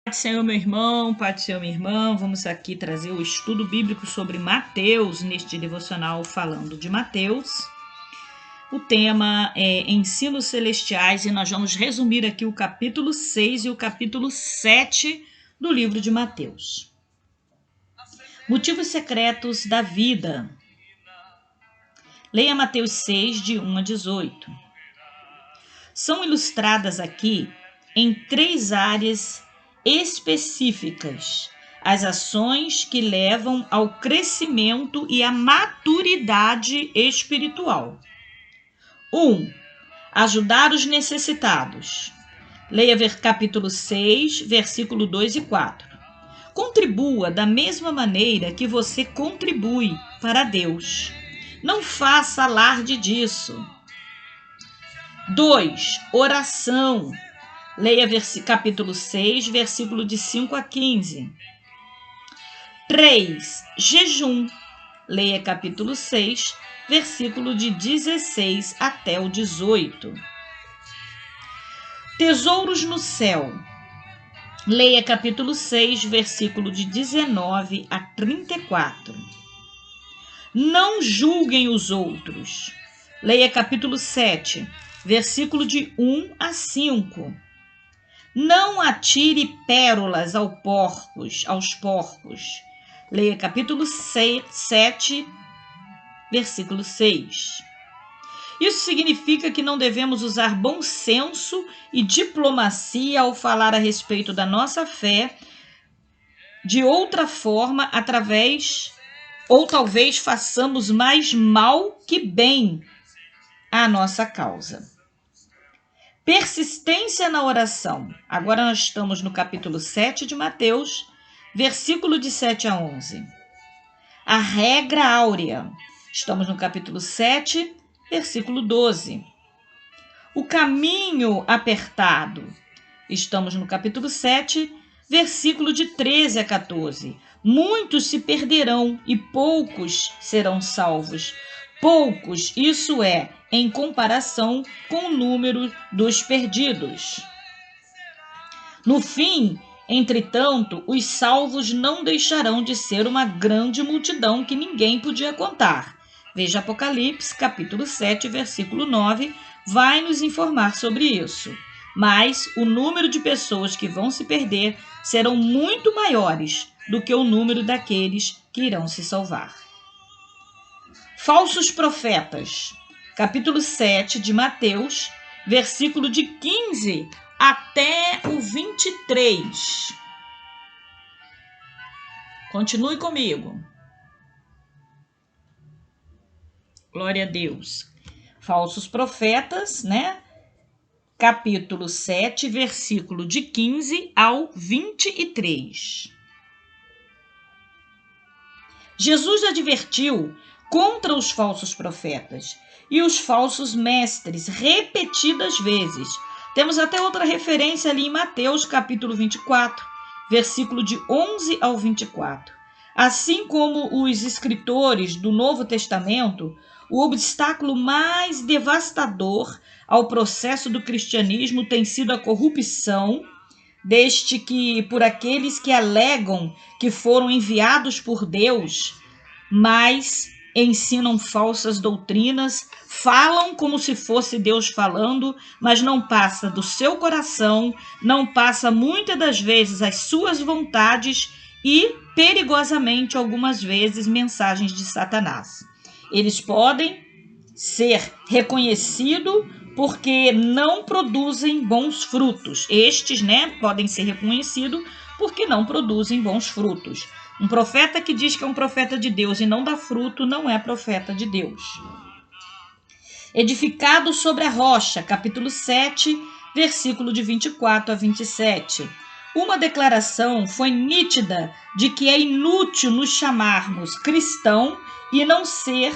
Paz do Senhor, meu irmão, paz do Senhor, minha irmã. Vamos aqui trazer o estudo bíblico sobre Mateus, neste devocional falando de Mateus. O tema é Ensinos Celestiais e nós vamos resumir aqui o capítulo 6 e o capítulo 7 do livro de Mateus. Motivos secretos da vida. Leia Mateus 6, de 1 a 18. São ilustradas aqui em 3 áreas específicas as ações que levam ao crescimento e à maturidade espiritual. 1. Ajudar os necessitados. Leia capítulo 6, versículo 2 e 4. Contribua da mesma maneira que você contribui para Deus. Não faça alarde disso. 2. Oração. Leia capítulo 6, versículo de 5 a 15. 3. Jejum. Leia capítulo 6, versículo de 16 até o 18. Tesouros no céu. Leia capítulo 6, versículo de 19 a 34. Não julguem os outros. Leia capítulo 7, versículo de 1 a 5. Não atire pérolas aos porcos. Leia capítulo 7, versículo 6. Isso significa que não devemos usar bom senso e diplomacia ao falar a respeito da nossa fé de outra forma, ou talvez façamos mais mal que bem à nossa causa. Persistência na oração. Agora nós estamos no capítulo 7 de Mateus, versículo de 7 a 11. A regra áurea. Estamos no capítulo 7, versículo 12. O caminho apertado. Estamos no capítulo 7, versículo de 13 a 14. Muitos se perderão e poucos serão salvos. Poucos, isso é, em comparação com o número dos perdidos. No fim, entretanto, os salvos não deixarão de ser uma grande multidão que ninguém podia contar. Veja Apocalipse, capítulo 7, versículo 9, vai nos informar sobre isso. Mas o número de pessoas que vão se perder serão muito maiores do que o número daqueles que irão se salvar. Falsos profetas, capítulo 7 de Mateus, versículo de 15 até o 23. Continue comigo. Glória a Deus. Falsos profetas, né? Capítulo 7, versículo de 15 ao 23. Jesus advertiu contra os falsos profetas e os falsos mestres repetidas vezes. Temos até outra referência ali em Mateus, capítulo 24, versículo de 11 ao 24. Assim como os escritores do Novo Testamento, o obstáculo mais devastador ao processo do cristianismo tem sido a corrupção por aqueles que alegam que foram enviados por Deus, mas ensinam falsas doutrinas, falam como se fosse Deus falando, mas não passa do seu coração, não passa muitas das vezes as suas vontades e, perigosamente, algumas vezes, mensagens de Satanás. Eles podem ser reconhecidos porque não produzem bons frutos. Estes, podem ser reconhecidos porque não produzem bons frutos. Um profeta que diz que é um profeta de Deus e não dá fruto, não é profeta de Deus. Edificado sobre a rocha, capítulo 7, versículo de 24 a 27. Uma declaração foi nítida de que é inútil nos chamarmos cristão e a não ser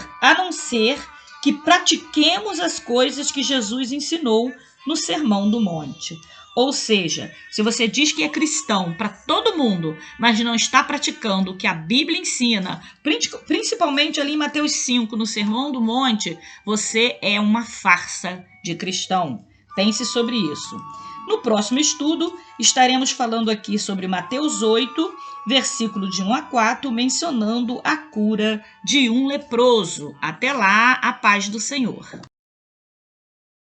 que pratiquemos as coisas que Jesus ensinou no Sermão do Monte. Ou seja, se você diz que é cristão para todo mundo, mas não está praticando o que a Bíblia ensina, principalmente ali em Mateus 5, no Sermão do Monte, você é uma farsa de cristão. Pense sobre isso. No próximo estudo, estaremos falando aqui sobre Mateus 8, versículo de 1 a 4, mencionando a cura de um leproso. Até lá, a paz do Senhor.